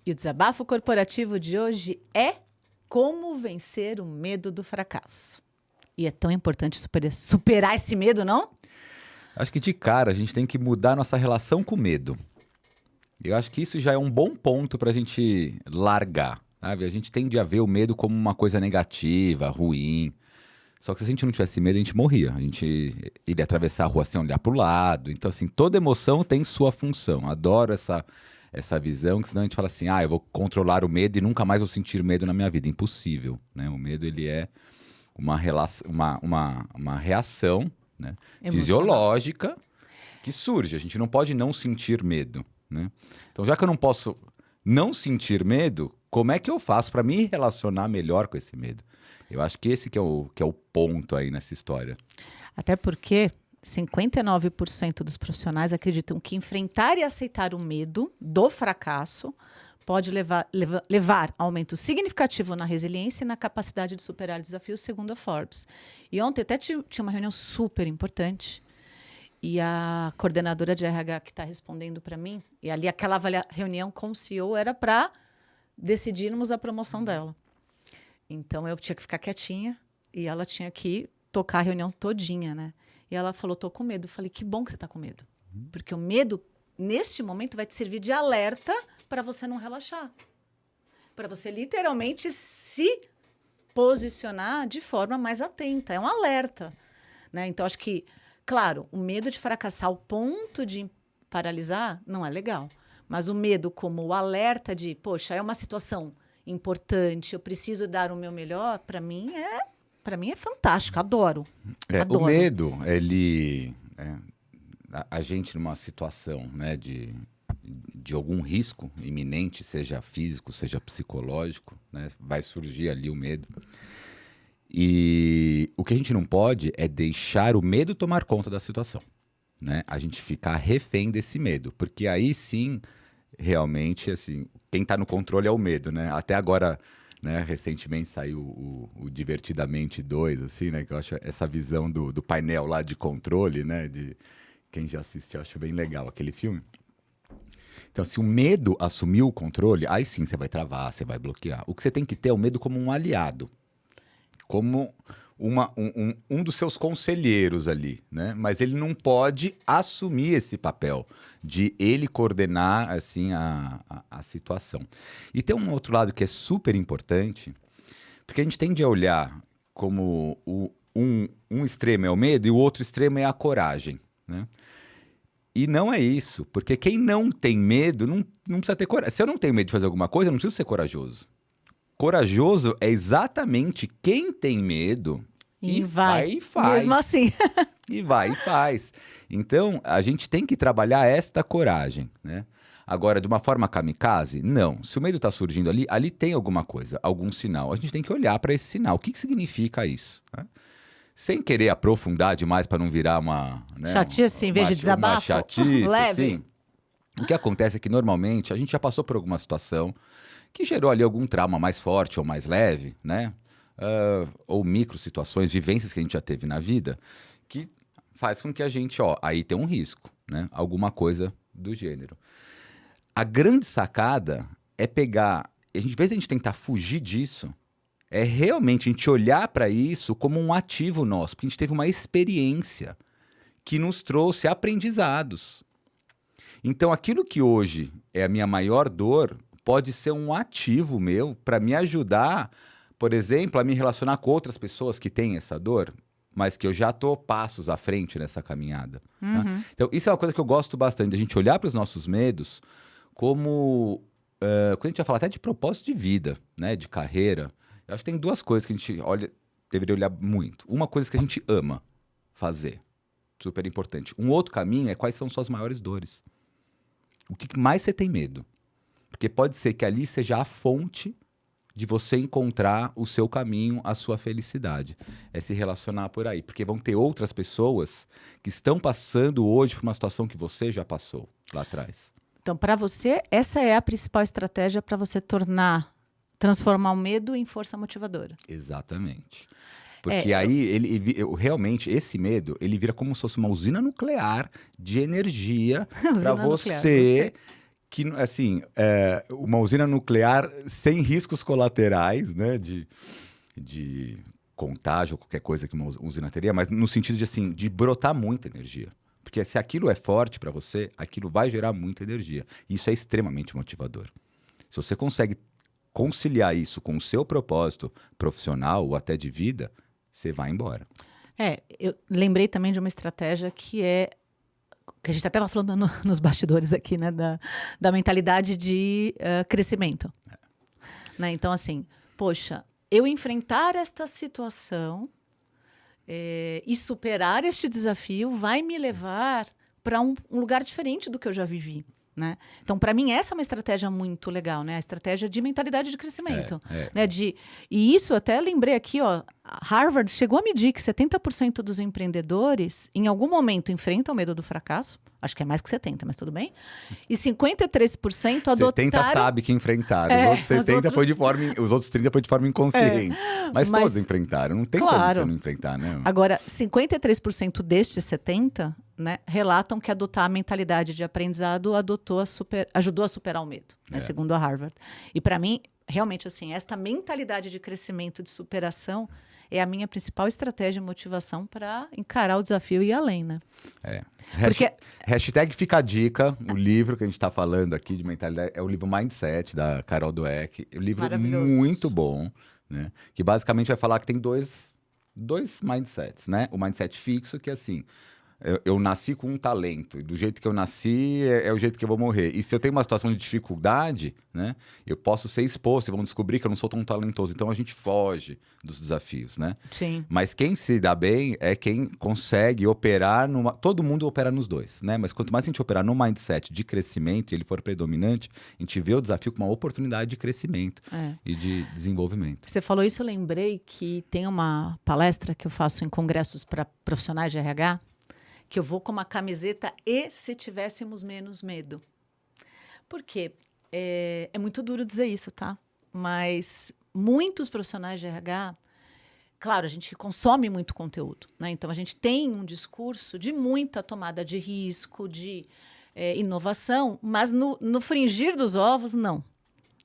E o desabafo corporativo de hoje é como vencer o medo do fracasso. E é tão importante superar esse medo, não? Acho que de cara a gente tem que mudar nossa relação com o medo. Eu acho que isso já é um bom ponto para a gente largar, sabe? A gente tende a ver o medo como uma coisa negativa, ruim. Só que se a gente não tivesse medo, a gente morria. A gente iria atravessar a rua sem olhar para o lado. Então, assim, toda emoção tem sua função. Adoro essa visão, que senão a gente fala assim, eu vou controlar o medo e nunca mais vou sentir medo na minha vida. Impossível, né? O medo, ele é uma reação, né, fisiológica que surge. A gente não pode não sentir medo, né? Então, já que eu não posso não sentir medo, como é que eu faço para me relacionar melhor com esse medo? Eu acho que esse que é o ponto aí nessa história. Até porque 59% dos profissionais acreditam que enfrentar e aceitar o medo do fracasso pode levar a aumento significativo na resiliência e na capacidade de superar desafios, segundo a Forbes. E ontem até tinha uma reunião super importante e a coordenadora de RH que está respondendo para mim, e ali aquela reunião com o CEO era para decidirmos a promoção dela. Então, eu tinha que ficar quietinha e ela tinha que tocar a reunião todinha, né? E ela falou, tô com medo. Eu falei, que bom que você tá com medo. Porque o medo, neste momento, vai te servir de alerta para você não relaxar. Para você, literalmente, se posicionar de forma mais atenta. É um alerta, né? Então, acho que, claro, o medo de fracassar ao ponto de paralisar não é legal. Mas o medo como o alerta de, poxa, é uma situação importante, eu preciso dar o meu melhor, para mim é fantástico, adoro. O medo, ele a gente numa situação, né, de algum risco iminente, seja físico, seja psicológico, né, vai surgir ali o medo. E o que a gente não pode é deixar o medo tomar conta da situação, né? A gente ficar refém desse medo, porque aí sim, realmente, assim, quem está no controle é o medo, né? Até agora, né, recentemente saiu o Divertidamente 2, assim, né? Que eu acho essa visão do painel lá de controle, né? De quem já assistiu, eu acho bem legal aquele filme. Então, se o medo assumiu o controle, aí sim você vai travar, você vai bloquear. O que você tem que ter é o medo como um aliado, como um dos seus conselheiros ali, né? Mas ele não pode assumir esse papel de ele coordenar, assim, a situação. E tem um outro lado que é super importante, porque a gente tende a olhar como um extremo é o medo e o outro extremo é a coragem, né? E não é isso, porque quem não tem medo não precisa ter coragem. Se eu não tenho medo de fazer alguma coisa, eu não preciso ser corajoso. Corajoso é exatamente quem tem medo e vai e faz. Mesmo assim. E vai e faz. Então, a gente tem que trabalhar esta coragem, né? Agora, de uma forma kamikaze, não. Se o medo está surgindo ali tem alguma coisa, algum sinal. A gente tem que olhar para esse sinal. O que significa isso, né? Sem querer aprofundar demais para não virar uma... né, chatice em vez de desabafo? Uma chatice, leve. assim. O que acontece é que, normalmente, a gente já passou por alguma situação que gerou ali algum trauma mais forte ou mais leve, né? Ou micro situações, vivências que a gente já teve na vida, que faz com que a gente, aí tem um risco, né? Alguma coisa do gênero. A grande sacada é pegar, em vez de a gente tentar fugir disso, é realmente a gente olhar para isso como um ativo nosso, porque a gente teve uma experiência que nos trouxe aprendizados. Então, aquilo que hoje é a minha maior dor pode ser um ativo meu para me ajudar, por exemplo, a me relacionar com outras pessoas que têm essa dor, mas que eu já estou passos à frente nessa caminhada. Tá? Então, isso é uma coisa que eu gosto bastante, a gente olhar para os nossos medos como... quando a gente vai falar até de propósito de vida, né, de carreira, eu acho que tem duas coisas que a gente deveria olhar muito. Uma coisa que a gente ama fazer, super importante. Um outro caminho é quais são suas maiores dores. O que mais você tem medo? Porque pode ser que ali seja a fonte de você encontrar o seu caminho, a sua felicidade. É se relacionar por aí. Porque vão ter outras pessoas que estão passando hoje por uma situação que você já passou lá atrás. Então, para você, essa é a principal estratégia para você transformar o medo em força motivadora. Exatamente. Porque aí, realmente, esse medo, ele vira como se fosse uma usina nuclear de energia para você que, assim, uma usina nuclear sem riscos colaterais, né, de contágio ou qualquer coisa que uma usina teria, mas no sentido de, assim, de brotar muita energia. Porque se aquilo é forte para você, aquilo vai gerar muita energia. E isso é extremamente motivador. Se você consegue conciliar isso com o seu propósito profissional ou até de vida, você vai embora. Eu lembrei também de uma estratégia que a gente até estava falando nos bastidores aqui, né, da mentalidade de crescimento. Né? Então, assim, poxa, eu enfrentar esta situação e superar este desafio vai me levar para um lugar diferente do que eu já vivi. Né? Então, para mim, essa é uma estratégia muito legal, né? A estratégia de mentalidade de crescimento. Né? E isso, eu até lembrei aqui, ó, Harvard chegou a medir que 70% dos empreendedores, em algum momento, enfrentam o medo do fracasso. Acho que é mais que 70%, mas tudo bem. E 53% adotaram... 70 sabe que enfrentaram. Os outros 70 foi de forma... Os outros 30 foi de forma inconsciente. Mas todos enfrentaram. Não tem como você não enfrentar, né? Agora, 53% destes 70%, né, relatam que adotar a mentalidade de aprendizado ajudou a superar o medo, né, segundo a Harvard. E para mim, realmente, assim, esta mentalidade de crescimento, de superação, é a minha principal estratégia e motivação para encarar o desafio e ir além, né? Porque... Hashtag fica a dica, o livro que a gente está falando aqui de mentalidade é o livro Mindset, da Carol Dweck. O livro é muito bom, né? Que basicamente vai falar que tem dois mindsets, né? O mindset fixo, que é assim... Eu nasci com um talento, e do jeito que eu nasci é o jeito que eu vou morrer. E se eu tenho uma situação de dificuldade, né, eu posso ser exposto e vão descobrir que eu não sou tão talentoso. Então a gente foge dos desafios, né? Sim. Mas quem se dá bem é quem consegue operar todo mundo opera nos dois, né? Mas quanto mais a gente operar no mindset de crescimento e ele for predominante, a gente vê o desafio como uma oportunidade de crescimento e de desenvolvimento. Você falou isso, eu lembrei que tem uma palestra que eu faço em congressos para profissionais de RH, que eu vou com uma camiseta "E se tivéssemos menos medo". Por quê? É muito duro dizer isso, tá? Mas muitos profissionais de RH, claro, a gente consome muito conteúdo, né? Então, a gente tem um discurso de muita tomada de risco, de inovação, mas no fringir dos ovos, não.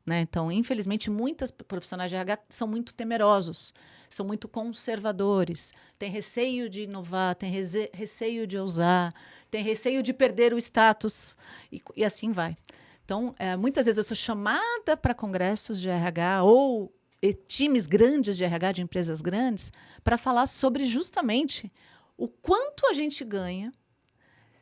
Né? Então, infelizmente, muitos profissionais de RH são muito temerosos, são muito conservadores, têm receio de inovar, têm receio de ousar, têm receio de perder o status e assim vai. Então, muitas vezes eu sou chamada para congressos de RH ou times grandes de RH, de empresas grandes, para falar sobre justamente o quanto a gente ganha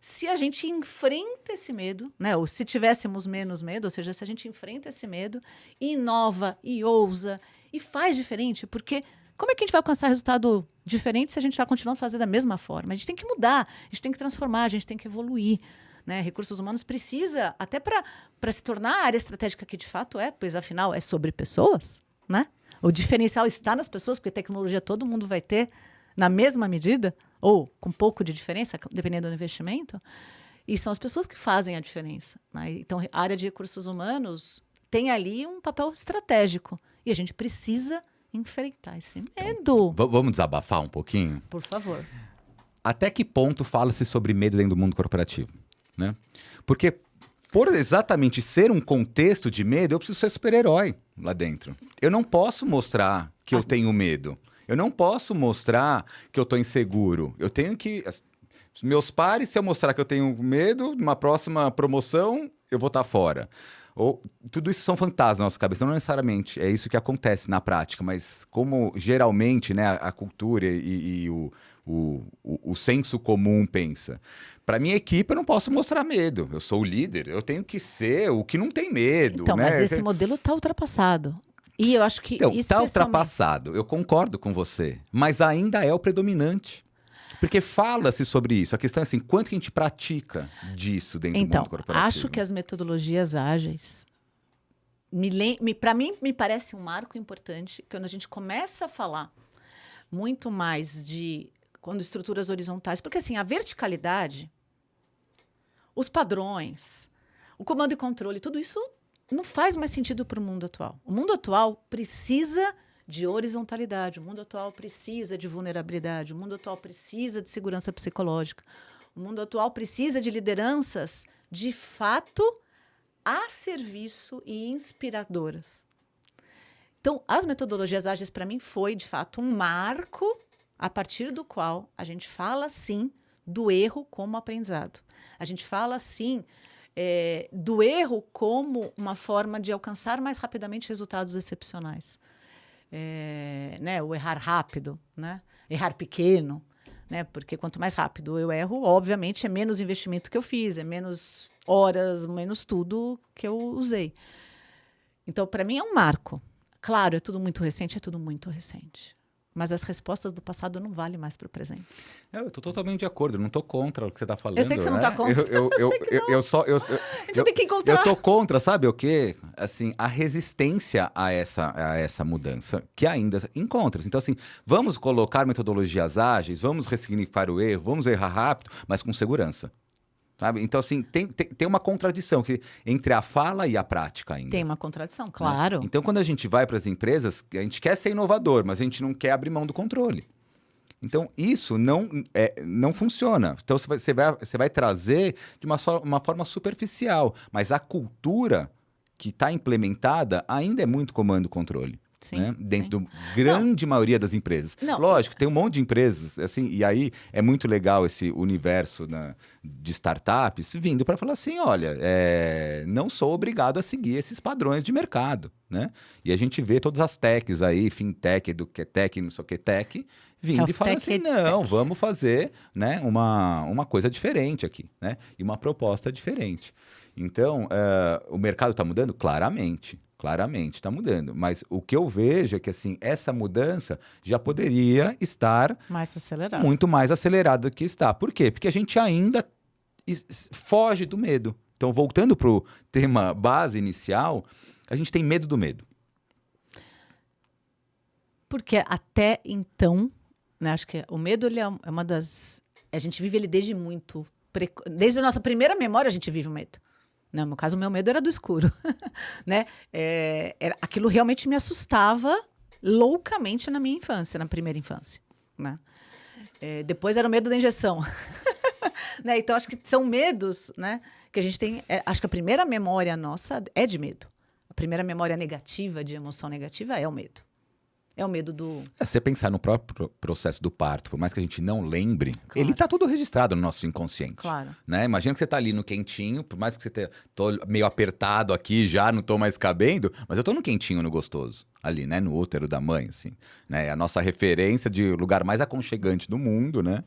se a gente enfrenta esse medo, né? Ou se tivéssemos menos medo, ou seja, se a gente enfrenta esse medo, inova e ousa e faz diferente, porque como é que a gente vai alcançar resultado diferente se a gente está continuando a fazer da mesma forma? A gente tem que mudar, a gente tem que transformar, a gente tem que evoluir. Né? Recursos humanos precisa, até para se tornar a área estratégica que de fato pois afinal é sobre pessoas, né? O diferencial está nas pessoas, porque tecnologia todo mundo vai ter na mesma medida, ou com um pouco de diferença, dependendo do investimento, e são as pessoas que fazem a diferença. Né? Então, a área de recursos humanos tem ali um papel estratégico, e a gente precisa enfrentar esse medo. Vamos desabafar um pouquinho? Por favor. Até que ponto fala-se sobre medo dentro do mundo corporativo? Né? Porque, por exatamente ser um contexto de medo, eu preciso ser super-herói lá dentro. Eu não posso mostrar que eu tenho medo. Eu não posso mostrar que eu estou inseguro. Eu tenho que... Meus pares, se eu mostrar que eu tenho medo, numa próxima promoção, eu vou estar fora. Tudo isso são fantasmas na nossa cabeça. Não necessariamente é isso que acontece na prática, mas como geralmente, né, a cultura e o senso comum pensa. Para minha equipe, eu não posso mostrar medo. Eu sou o líder, eu tenho que ser o que não tem medo. Então, né? mas esse modelo está ultrapassado. E eu acho que então, está ultrapassado, eu concordo com você, mas ainda é o predominante. Porque fala-se sobre isso. A questão é assim, quanto que a gente pratica disso dentro do mundo corporativo? Então, acho que as metodologias ágeis, para mim, me parece um marco importante, quando a gente começa a falar muito mais de estruturas horizontais, porque assim, a verticalidade, os padrões, o comando e controle, tudo isso não faz mais sentido para o mundo atual. O mundo atual precisa de horizontalidade, o mundo atual precisa de vulnerabilidade, o mundo atual precisa de segurança psicológica, o mundo atual precisa de lideranças, de fato, a serviço e inspiradoras. Então, as metodologias ágeis, para mim, foi, de fato, um marco a partir do qual a gente fala, sim, do erro como aprendizado. A gente fala, sim, do erro como uma forma de alcançar mais rapidamente resultados excepcionais. Né? O errar rápido, né? Errar pequeno, né? Porque quanto mais rápido eu erro, obviamente, é menos investimento que eu fiz, é menos horas, menos tudo que eu usei. Então, para mim, é um marco. Claro, é tudo muito recente. Mas as respostas do passado não valem mais para o presente. Eu estou totalmente de acordo, não estou contra o que você está falando. Eu sei que você não está contra. Eu tem que encontrar. Eu estou contra, sabe o quê? Assim, a resistência a essa mudança que ainda encontra. Então, assim, vamos colocar metodologias ágeis, vamos ressignificar o erro, vamos errar rápido, mas com segurança. Sabe? Então, assim, tem uma contradição entre a fala e a prática ainda. Tem uma contradição, claro. Né? Então, quando a gente vai para as empresas, a gente quer ser inovador, mas a gente não quer abrir mão do controle. Então, isso não funciona. Então, você vai trazer de uma forma superficial, mas a cultura que está implementada ainda é muito comando e controle. Sim, né? Dentro da grande maioria das empresas. Não. Lógico, tem um monte de empresas, assim, e aí é muito legal esse universo de startups vindo para falar assim, olha, não sou obrigado a seguir esses padrões de mercado, né? E a gente vê todas as techs aí, fintech, edutech, não sei o que, tech, vindo e falando assim, não, vamos fazer, né, uma coisa diferente aqui, né? E uma proposta diferente. Então, o mercado está mudando? Claramente está mudando. Mas o que eu vejo é que assim, essa mudança já poderia estar muito mais acelerada do que está. Por quê? Porque a gente ainda foge do medo. Então, voltando para o tema base inicial, a gente tem medo do medo. Porque até então, né, acho que o medo ele é uma das... A gente vive ele desde muito... Desde a nossa primeira memória a gente vive o medo. No meu caso, o meu medo era do escuro. Né? Aquilo realmente me assustava loucamente na minha infância, na primeira infância. Né? Depois era o medo da injeção. Né? Então, acho que são medos, né, que a gente tem... acho que a primeira memória nossa é de medo. A primeira memória negativa, de emoção negativa, é o medo. É o medo do... Se você pensar no próprio processo do parto, por mais que a gente não lembre, claro, ele está tudo registrado no nosso inconsciente. Claro. Né? Imagina que você está ali no quentinho, por mais que você tô meio apertado aqui já, não estou mais cabendo, mas eu estou no quentinho, no gostoso, ali, né? No útero da mãe, assim. Né? A nossa referência de lugar mais aconchegante do mundo, né?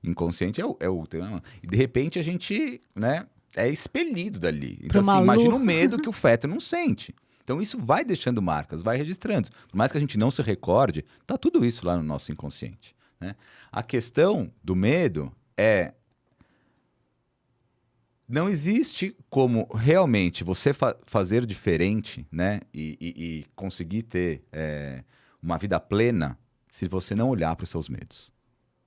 Inconsciente é o útero. Né? E de repente a gente, né, é expelido dali. Então, assim, imagina o medo que o feto não sente. Então, isso vai deixando marcas, vai registrando. Por mais que a gente não se recorde, tá tudo isso lá no nosso inconsciente. Né? A questão do medo é... Não existe como realmente você fazer diferente, né? E conseguir ter uma vida plena se você não olhar para os seus medos.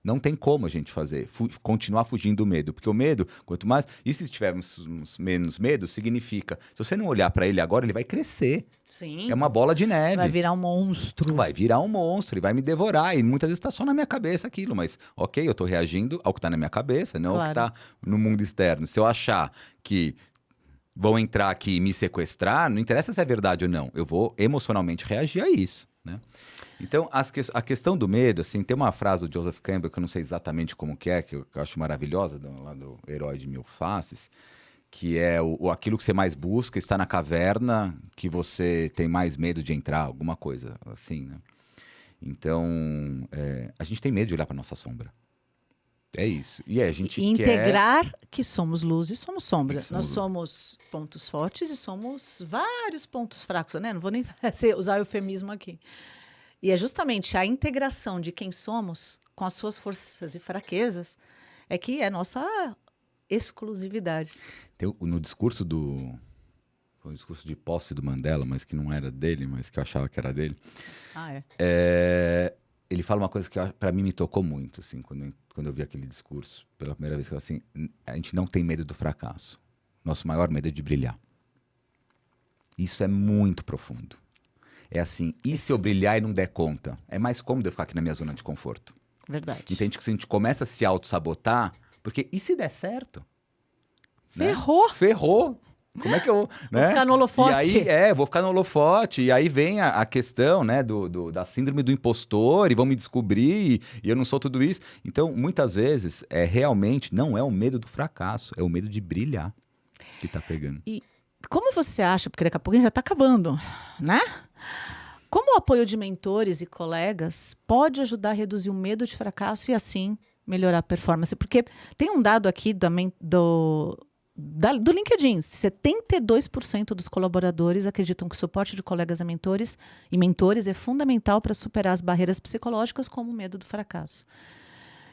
Não tem como a gente fazer, continuar fugindo do medo. Porque o medo, quanto mais... E se tivermos menos medo, significa... Se você não olhar para ele agora, ele vai crescer. Sim. É uma bola de neve. Vai virar um monstro. Vai virar um monstro e vai me devorar. E muitas vezes está só na minha cabeça aquilo. Mas, ok, eu estou reagindo ao que está na minha cabeça, não ao que está no mundo externo. Se eu achar que vão entrar aqui e me sequestrar, não interessa se é verdade ou não. Eu vou emocionalmente reagir a isso, né? Então, a questão do medo, assim, tem uma frase do Joseph Campbell, que eu não sei exatamente como que eu acho maravilhosa, lá do Herói de Mil Faces, que é aquilo que você mais busca está na caverna, que você tem mais medo de entrar, alguma coisa assim, né? Então, a gente tem medo de olhar para nossa sombra. É isso. E a gente integrar que somos luz e somos sombra. Nós somos pontos fortes e somos vários pontos fracos, né? Não vou nem usar eufemismo aqui. E é justamente a integração de quem somos com as suas forças e fraquezas é que é nossa exclusividade. No discurso foi um discurso de posse do Mandela, mas que não era dele, mas que eu achava que era dele. Ele fala uma coisa que para mim me tocou muito, assim, quando eu vi aquele discurso pela primeira vez, que assim, a gente não tem medo do fracasso. Nosso maior medo é de brilhar. Isso é muito profundo. É assim, e se eu brilhar e não der conta? É mais cômodo eu ficar aqui na minha zona de conforto. Verdade. Entende que se a gente começa a se auto-sabotar, porque e se der certo? Ferrou! Né? Ferrou! Como é que eu... Vou né? ficar no holofote. E aí, vou ficar no holofote. E aí vem a questão, né, da síndrome do impostor, e vão me descobrir, e eu não sou tudo isso. Então, muitas vezes, realmente não é o medo do fracasso, é o medo de brilhar que tá pegando. E como você acha, porque daqui a pouco a gente já está acabando, né? Como o apoio de mentores e colegas pode ajudar a reduzir o medo de fracasso e, assim, melhorar a performance? Porque tem um dado aqui do LinkedIn. 72% dos colaboradores acreditam que o suporte de colegas e mentores é fundamental para superar as barreiras psicológicas, como o medo do fracasso.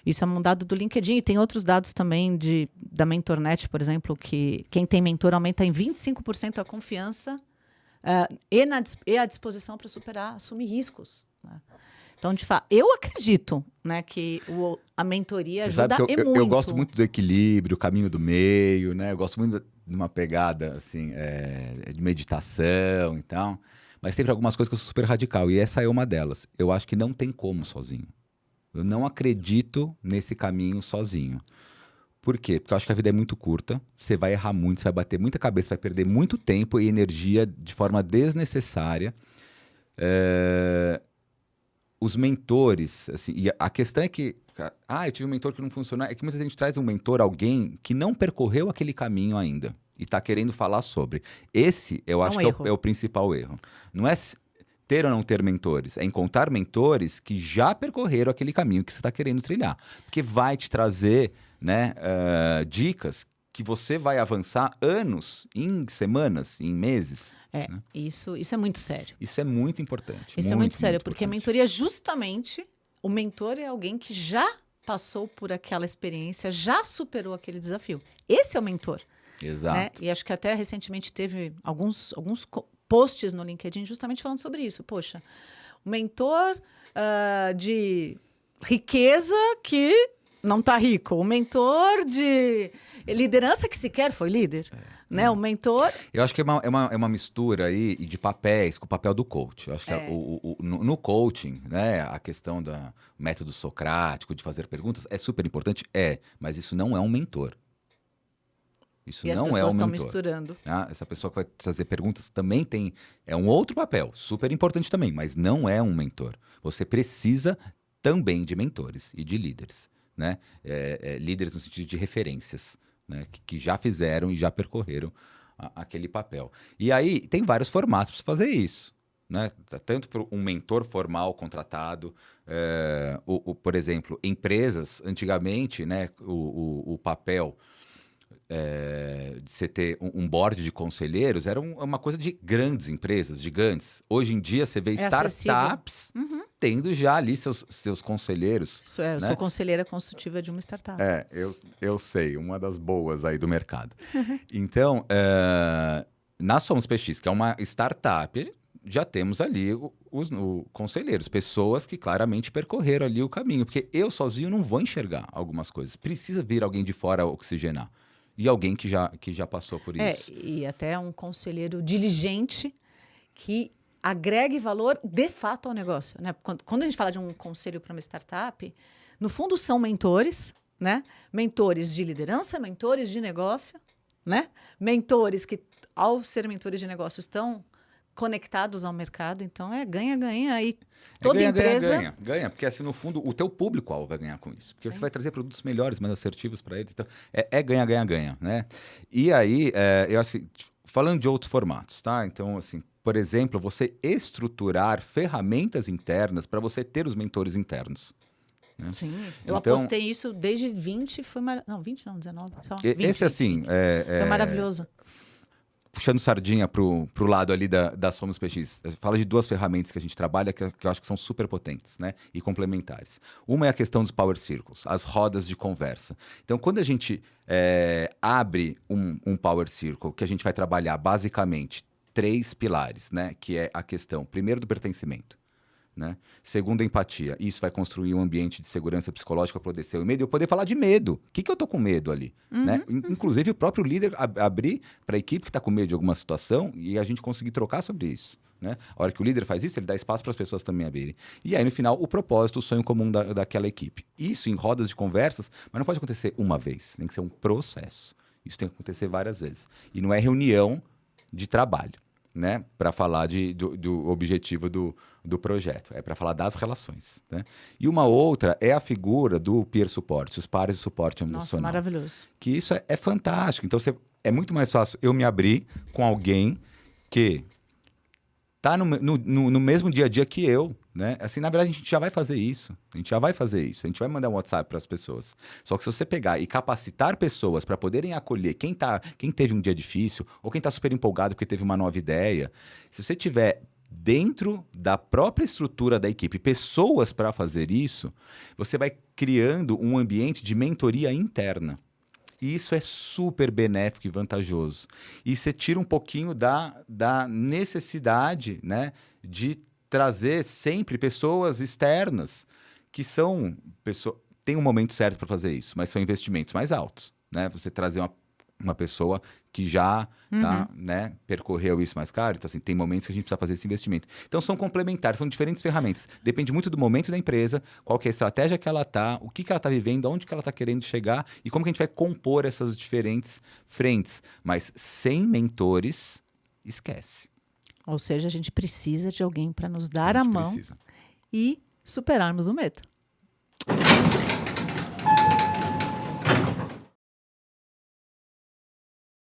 Isso é um dado do LinkedIn, e tem outros dados também da MentorNet, por exemplo, que quem tem mentor aumenta em 25% a confiança e a disposição para assumir riscos. Né? Então, de fato, eu acredito, né, que a mentoria Você ajuda sabe que muito. Eu gosto muito do equilíbrio, o caminho do meio, né? Eu gosto muito de uma pegada, assim, de meditação e tal. Mas tem algumas coisas que eu sou super radical, e essa é uma delas. Eu acho que não tem como sozinho. Eu não acredito nesse caminho sozinho. Por quê? Porque eu acho que a vida é muito curta, você vai errar muito, você vai bater muita cabeça, vai perder muito tempo e energia de forma desnecessária. Os mentores, assim, e a questão é que, eu tive um mentor que não funcionou, é que muita gente traz um mentor, alguém que não percorreu aquele caminho ainda e está querendo falar sobre. Esse, eu acho que é o principal erro. Não é ter ou não ter mentores, é encontrar mentores que já percorreram aquele caminho que você está querendo trilhar. Porque vai te trazer, né, dicas que você vai avançar anos, em semanas, em meses. Né? Isso é muito sério. Isso é muito importante. Isso é muito sério, porque a mentoria, justamente, o mentor é alguém que já passou por aquela experiência, já superou aquele desafio. Esse é o mentor. Exato. Né? E acho que até recentemente teve alguns posts no LinkedIn justamente falando sobre isso. Poxa, o mentor de riqueza que não está rico. O mentor de liderança que sequer foi líder. Né? O mentor... Eu acho que é uma mistura aí de papéis com o papel do coach. Eu acho que no coaching, né, a questão do método socrático, de fazer perguntas, é super importante, mas isso não é um mentor. Isso e não as pessoas estão misturando. Essa pessoa que vai fazer perguntas também é um outro papel, super importante também, mas não é um mentor. Você precisa também de mentores e de líderes. Né? Líderes no sentido de referências, né? que já fizeram e já percorreram aquele papel. E aí tem vários formatos para fazer isso. Né? Tanto por um mentor formal contratado, por exemplo, empresas, antigamente, né, o papel de você ter um board de conselheiros era uma coisa de grandes empresas, gigantes. Hoje em dia você vê startups tendo já ali seus conselheiros. Eu sou conselheira consultiva de uma startup. Eu sei, uma das boas aí do mercado. Então, na Somos PX, que é uma startup, já temos ali os conselheiros, pessoas que claramente percorreram ali o caminho, porque eu sozinho não vou enxergar algumas coisas. Precisa vir alguém de fora oxigenar. E alguém que já passou por isso. E até um conselheiro diligente que agregue valor de fato ao negócio. Né? Quando a gente fala de um conselho para uma startup, no fundo são mentores, né? Mentores de liderança, mentores de negócio, né? Mentores que, ao ser mentores de negócio, estão conectados ao mercado. Então, ganha-ganha. E toda empresa... Ganha, porque assim, no fundo, o teu público-alvo vai ganhar com isso. Porque Sim. você vai trazer produtos melhores, mais assertivos para eles. Então, ganha, né? E aí, eu assim, falando de outros formatos, tá? Então, assim, por exemplo, você estruturar ferramentas internas para você ter os mentores internos. Né? Sim, eu apostei isso desde 20, não, 20 não, 19, só 20. Esse, assim... Foi maravilhoso. Puxando sardinha pro lado ali da Somos PX, fala de duas ferramentas que a gente trabalha que eu acho que são super potentes, né? E complementares. Uma é a questão dos Power Circles, as rodas de conversa. Então, quando a gente abre um Power Circle, que a gente vai trabalhar basicamente 3 pilares, né? Que é a questão, primeiro, do pertencimento. Né? Segundo, a empatia. Isso vai construir um ambiente de segurança psicológica para poder ser o medo. Eu poder falar de medo. O que eu tô com medo ali? Né? Inclusive, o próprio líder abrir para a equipe que está com medo de alguma situação e a gente conseguir trocar sobre isso. Né? A hora que o líder faz isso, ele dá espaço para as pessoas também abrirem. E aí, no final, o propósito, o sonho comum daquela equipe. Isso em rodas de conversas, mas não pode acontecer uma vez. Tem que ser um processo. Isso tem que acontecer várias vezes. E não é reunião de trabalho, né? Para falar do objetivo do projeto. É para falar das relações, né? E uma outra é a figura do peer support, os pares de suporte emocional. Nossa, maravilhoso. Que isso é fantástico. Então, é muito mais fácil eu me abrir com alguém que tá no mesmo dia a dia que eu, né? Assim, na verdade, a gente já vai fazer isso. A gente vai mandar um WhatsApp para as pessoas. Só que se você pegar e capacitar pessoas para poderem acolher quem teve um dia difícil ou quem está super empolgado porque teve uma nova ideia, se você tiver dentro da própria estrutura da equipe pessoas para fazer isso, você vai criando um ambiente de mentoria interna. E isso é super benéfico e vantajoso. E você tira um pouquinho da necessidade, né, de trazer sempre pessoas externas que são... Tem um momento certo para fazer isso, mas são investimentos mais altos. Né? Você trazer uma pessoa que já né, percorreu isso mais caro. Então, assim, tem momentos que a gente precisa fazer esse investimento. Então, são complementares, são diferentes ferramentas. Depende muito do momento da empresa, qual que é a estratégia que ela está, o que ela está vivendo, onde que ela está querendo chegar e como que a gente vai compor essas diferentes frentes. Mas sem mentores, esquece. Ou seja, a gente precisa de alguém para nos dar a mão precisa. e superarmos o medo.